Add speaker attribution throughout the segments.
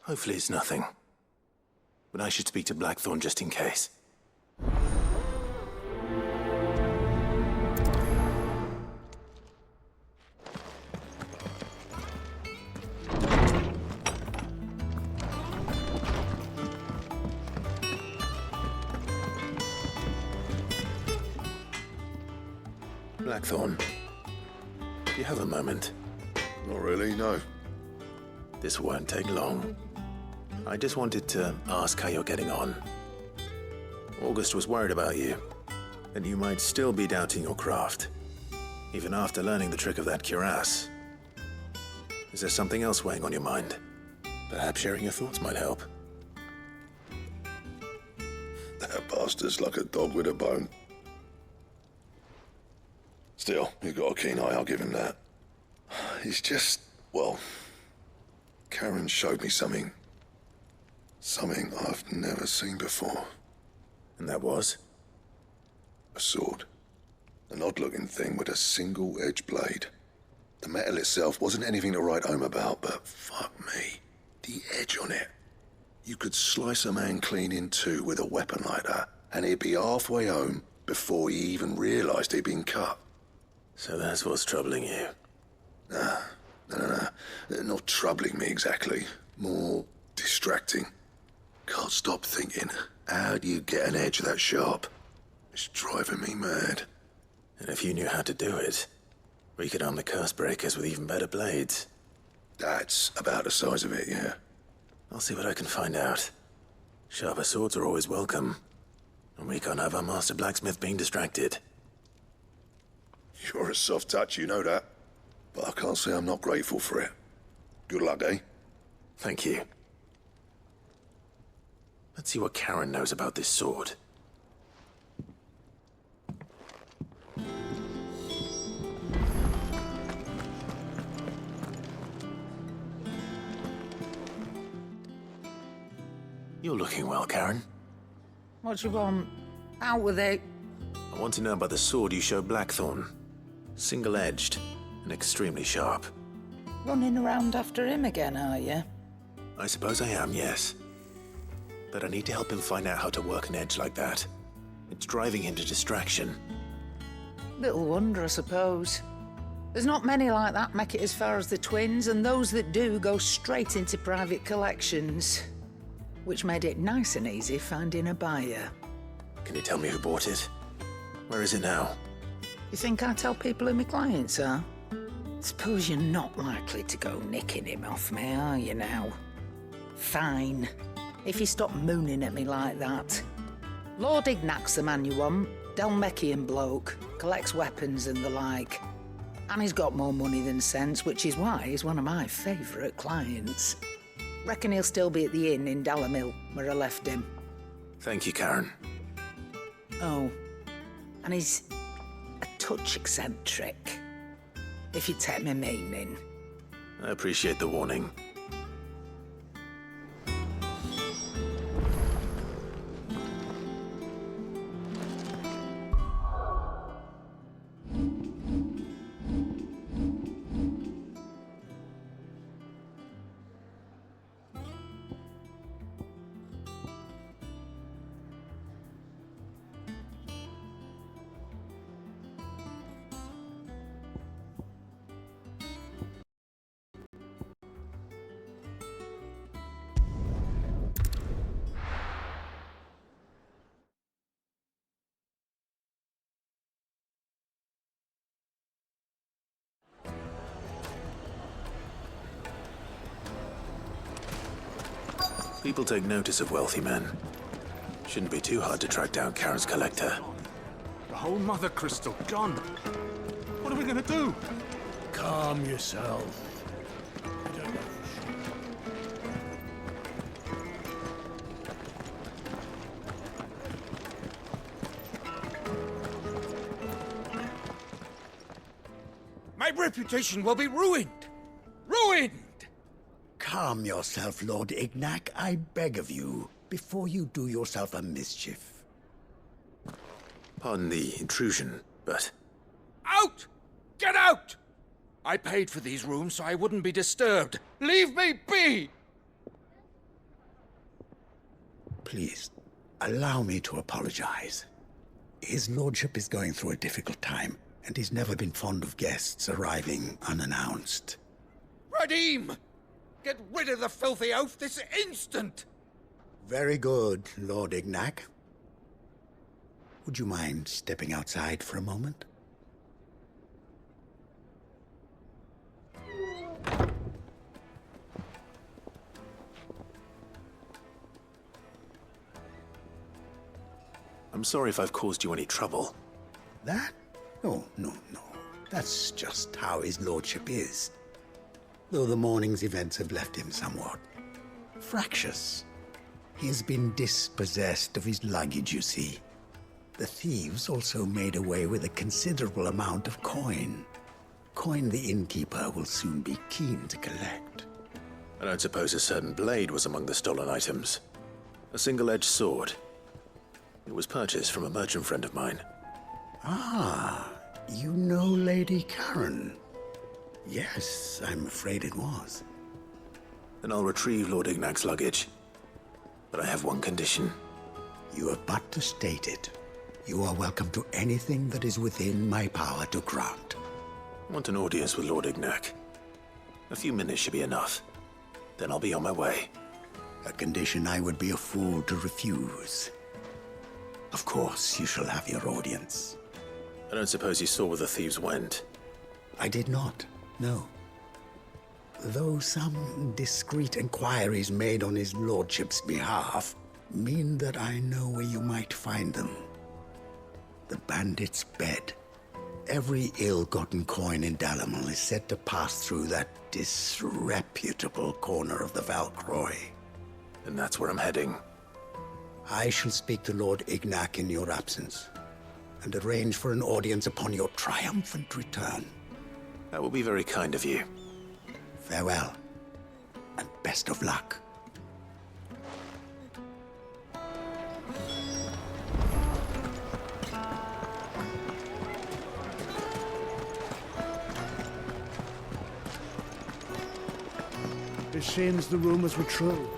Speaker 1: Hopefully it's nothing. But I should speak to Blackthorn just in case. Blackthorn, do you have a moment?
Speaker 2: Not really, no.
Speaker 1: This won't take long. I just wanted to ask how you're getting on. August was worried about you, that you might still be doubting your craft, even after learning the trick of that cuirass. Is there something else weighing on your mind? Perhaps sharing your thoughts might help.
Speaker 2: That bastard's like a dog with a bone. Still, you've got a keen eye, I'll give him that. He's just, well, Karen showed me something. Something I've never seen before.
Speaker 1: And that was?
Speaker 2: A sword. An odd-looking thing with a single-edged blade. The metal itself wasn't anything to write home about, but fuck me, the edge on it. You could slice a man clean in two with a weapon like that, and he'd be halfway home before he even realized he'd been cut.
Speaker 1: So that's what's troubling you?
Speaker 2: Nah, no. Not troubling me exactly. More distracting. Can't stop thinking, how do you get an edge that sharp? It's driving me mad.
Speaker 1: And if you knew how to do it, we could arm the curse breakers with even better blades.
Speaker 2: That's about the size of it, yeah.
Speaker 1: I'll see what I can find out. Sharper swords are always welcome. And we can't have our master blacksmith being distracted.
Speaker 2: You're a soft touch, you know that. But I can't say I'm not grateful for it. Good luck, eh?
Speaker 1: Thank you. Let's see what Karen knows about this sword. You're looking well, Karen.
Speaker 3: What do you want? Out with it.
Speaker 1: I want to know about the sword you showed Blackthorn. Single-edged and extremely sharp.
Speaker 3: Running around after him again, are you?
Speaker 1: I suppose I am, yes. But I need to help him find out how to work an edge like that. It's driving him to distraction.
Speaker 3: Little wonder, I suppose. There's not many like that make it as far as the twins, and those that do go straight into private collections. Which made it nice and easy finding a buyer.
Speaker 1: Can you tell me who bought it? Where is it now?
Speaker 3: You think I tell people who my clients are? Suppose you're not likely to go nicking him off me, are you now? Fine. If you stop mooning at me like that. Lord Ignac's the man you want. Dalmekian bloke. Collects weapons and the like. And he's got more money than sense, which is why he's one of my favourite clients. Reckon he'll still be at the inn in Dalamil, where I left him.
Speaker 1: Thank you, Karen.
Speaker 3: Oh, and he's a touch eccentric, if you take my meaning.
Speaker 1: I appreciate the warning. People take notice of wealthy men. Shouldn't be too hard to track down Karen's collector.
Speaker 4: The whole mother crystal gone. What are we gonna do?
Speaker 5: Calm yourself. I don't know.
Speaker 4: My reputation will be ruined! Ruined!
Speaker 5: Calm yourself, Lord Ignac, I beg of you, before you do yourself a mischief.
Speaker 1: Pardon the intrusion, but...
Speaker 4: Out! Get out! I paid for these rooms so I wouldn't be disturbed. Leave me be!
Speaker 5: Please, allow me to apologize. His lordship is going through a difficult time, and he's never been fond of guests arriving unannounced.
Speaker 6: Radim! Get rid of the filthy oaf this instant!
Speaker 5: Very good, Lord Ignac. Would you mind stepping outside for a moment?
Speaker 1: I'm sorry if I've caused you any trouble.
Speaker 5: That? Oh, no. That's just how his lordship is. Though the morning's events have left him somewhat fractious. He has been dispossessed of his luggage, you see. The thieves also made away with a considerable amount of coin. Coin the innkeeper will soon be keen to collect.
Speaker 1: I don't suppose a certain blade was among the stolen items. A single-edged sword. It was purchased from a merchant friend of mine.
Speaker 5: Ah, you know Lady Karen. Yes, I'm afraid it was.
Speaker 1: Then I'll retrieve Lord Ignac's luggage. But I have one condition.
Speaker 5: You have but to state it. You are welcome to anything that is within my power to grant.
Speaker 1: I want an audience with Lord Ignac. A few minutes should be enough. Then I'll be on my way.
Speaker 5: A condition I would be a fool to refuse. Of course, you shall have your audience.
Speaker 1: I don't suppose you saw where the thieves went.
Speaker 5: I did not, no. Though some discreet inquiries made on his lordship's behalf mean that I know where you might find them. The bandit's bed. Every ill-gotten coin in Dalamal is said to pass through that disreputable corner of the Valcroy.
Speaker 1: And that's where I'm heading.
Speaker 5: I shall speak to Lord Ignac in your absence, and arrange for an audience upon your triumphant return.
Speaker 1: That will be very kind of you.
Speaker 5: Farewell, and best of luck.
Speaker 7: It seems the rumors were true.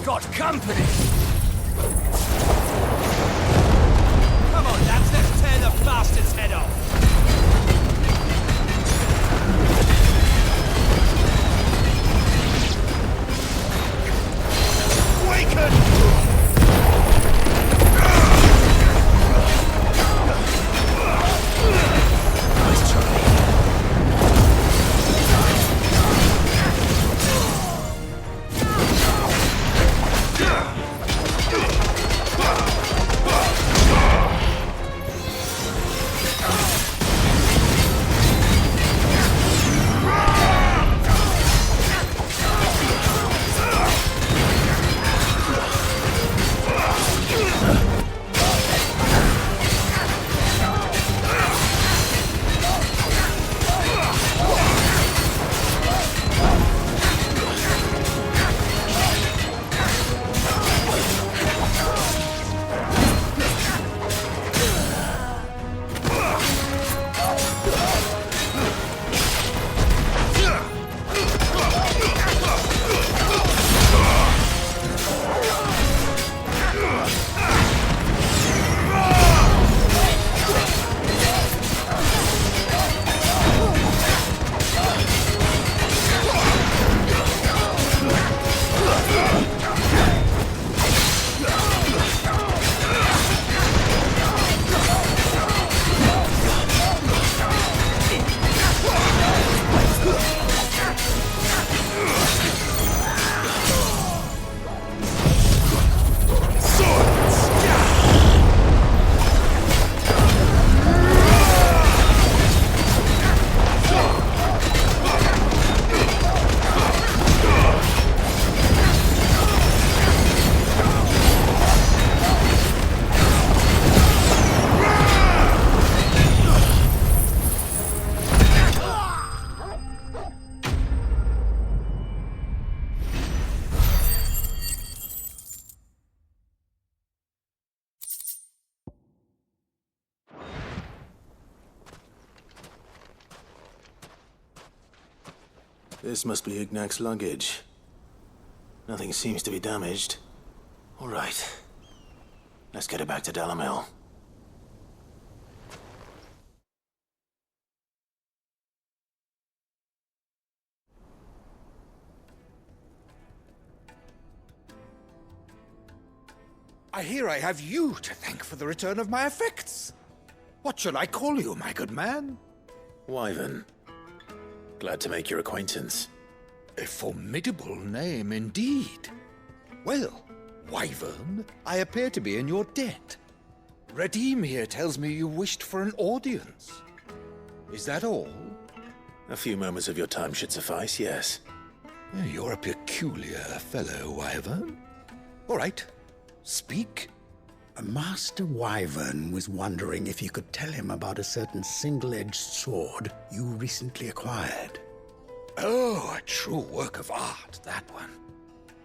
Speaker 6: Got company! Come on, lads, let's tear the bastard's head off!
Speaker 1: This must be Ignac's luggage. Nothing seems to be damaged. All right. Let's get it back to Dalamel.
Speaker 6: I hear I have you to thank for the return of my effects. What should I call you, my good man?
Speaker 1: Wyvern. Glad to make your acquaintance.
Speaker 6: A formidable name indeed. Well, Wyvern, I appear to be in your debt. Redeem here tells me you wished for an audience. Is that all?
Speaker 1: A few moments of your time should suffice, yes.
Speaker 6: You're a peculiar fellow, Wyvern. All right, speak.
Speaker 5: Master Wyvern was wondering if you could tell him about a certain single-edged sword you recently acquired.
Speaker 6: Oh, a true work of art, that one.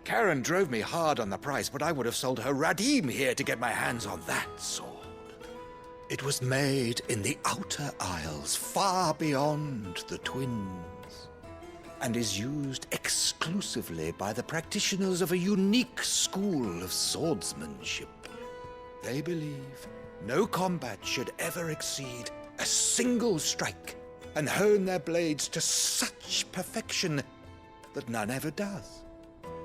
Speaker 6: Karen drove me hard on the price, but I would have sold her Radim here to get my hands on that sword. It was made in the Outer Isles, far beyond the Twins, and is used exclusively by the practitioners of a unique school of swordsmanship. They believe no combat should ever exceed a single strike, and hone their blades to such perfection that none ever does.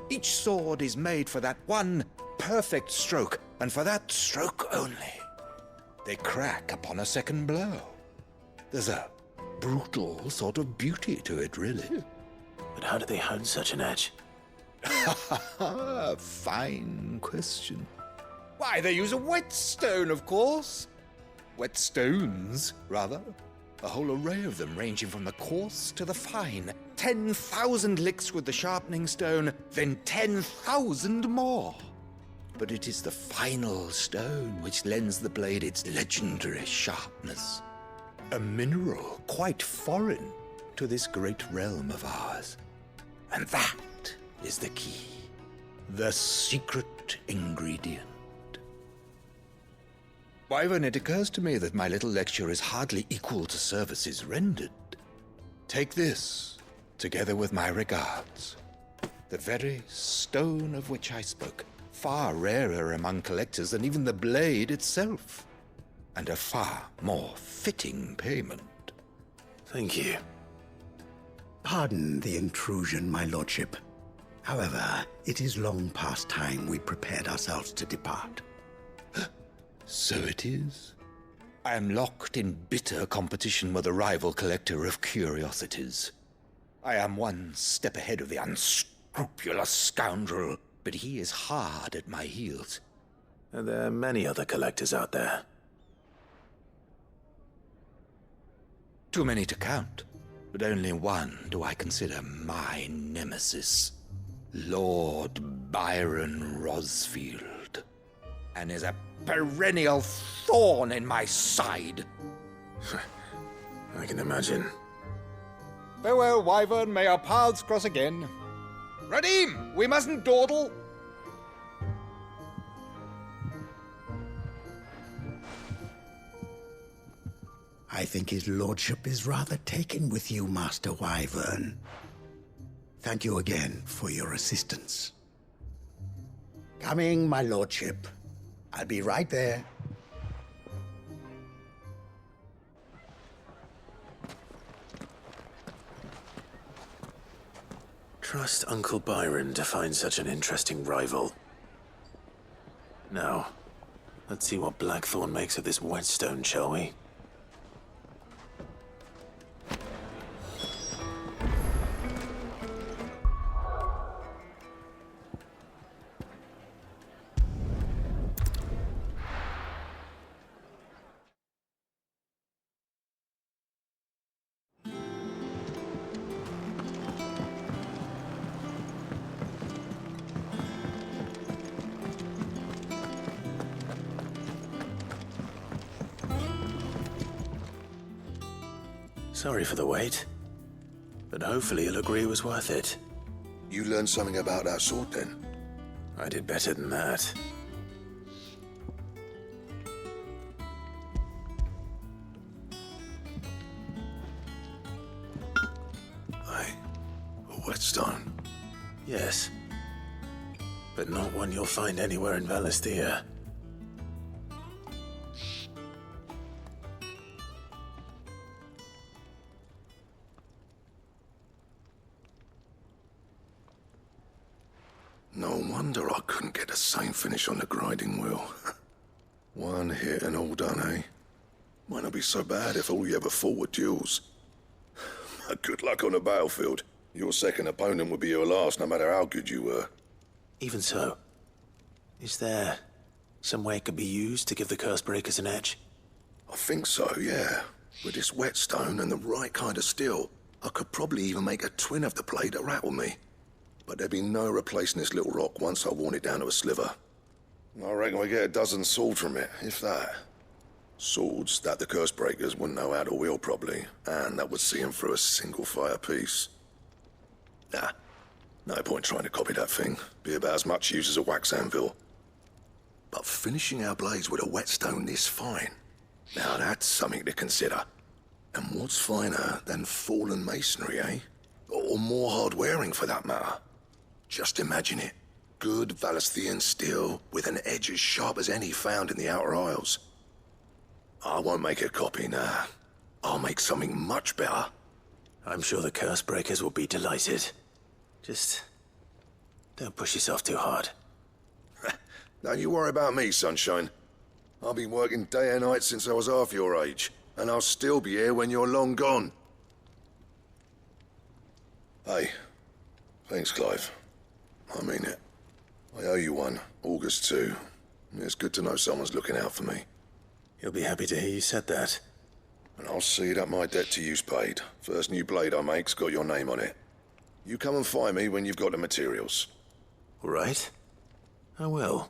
Speaker 6: Each sword is made for that one perfect stroke, and for that stroke only. They crack upon a second blow. There's a brutal sort of beauty to it, really.
Speaker 1: But how do they hone such an edge?
Speaker 6: Fine question. Why, they use a whetstone, of course. Whetstones, rather. A whole array of them, ranging from the coarse to the fine. 10,000 licks with the sharpening stone, then 10,000 more. But it is the final stone which lends the blade its legendary sharpness. A mineral quite foreign to this great realm of ours. And that is the key. The secret ingredient. Wyvern, it occurs to me that my little lecture is hardly equal to services rendered. Take this, together with my regards. The very stone of which I spoke, far rarer among collectors than even the blade itself, and a far more fitting payment.
Speaker 1: Thank you.
Speaker 5: Pardon the intrusion, my lordship. However, it is long past time we prepared ourselves to depart.
Speaker 6: So it is. I am locked in bitter competition with a rival collector of curiosities. I am one step ahead of the unscrupulous scoundrel, but he is hard at my heels.
Speaker 1: And there are many other collectors out there.
Speaker 6: Too many to count, but only one do I consider my nemesis. Lord Byron Rosfield, and is a perennial thorn in my side.
Speaker 1: I can imagine.
Speaker 6: Farewell, Wyvern. May our paths cross again. Radim, we mustn't dawdle.
Speaker 5: I think his lordship is rather taken with you, Master Wyvern. Thank you again for your assistance. Coming, my lordship. I'll be right there.
Speaker 1: Trust Uncle Byron to find such an interesting rival. Now, let's see what Blackthorn makes of this whetstone, shall we? Sorry for the wait, but hopefully you'll agree it was worth it.
Speaker 2: You learned something about that sword then?
Speaker 1: I did better than that. I one you'll find anywhere in Valisthea.
Speaker 2: No wonder I couldn't get the same finish on the grinding wheel. One hit and all done, eh? Might not be so bad if all you ever fought were duels. Good luck on the battlefield. Your second opponent would be your last, no matter how good you were.
Speaker 1: Even so, is there some way it could be used to give the Curse Breakers an edge?
Speaker 2: I think so, yeah. With this whetstone and the right kind of steel, I could probably even make a twin of the blade that rattled me. But there'd be no replacing this little rock once I worn it down to a sliver. I reckon we get a dozen swords from it, if that. Swords that the Curse Breakers wouldn't know how to wield properly, and that would see them through a single fire piece. Nah, no point trying to copy that thing. Be about as much use as a wax anvil. But finishing our blades with a whetstone this fine, now that's something to consider. And what's finer than fallen masonry, eh? Or more hard-wearing, for that matter. Just imagine it. Good Valisthean steel with an edge as sharp as any found in the Outer Isles. I won't make a copy, nah. I'll make something much better.
Speaker 1: I'm sure the Curse Breakers will be delighted. Just don't push yourself too hard.
Speaker 2: Don't you worry about me, sunshine. I've been working day and night since I was half your age, and I'll still be here when you're long gone. Hey, thanks, Clive. I mean it. I owe you one, August too. It's good to know someone's looking out for me.
Speaker 1: He'll be happy to hear you said that.
Speaker 2: And I'll see that my debt to you's paid. First new blade I make's got your name on it. You come and find me when you've got the materials.
Speaker 1: All right. I will.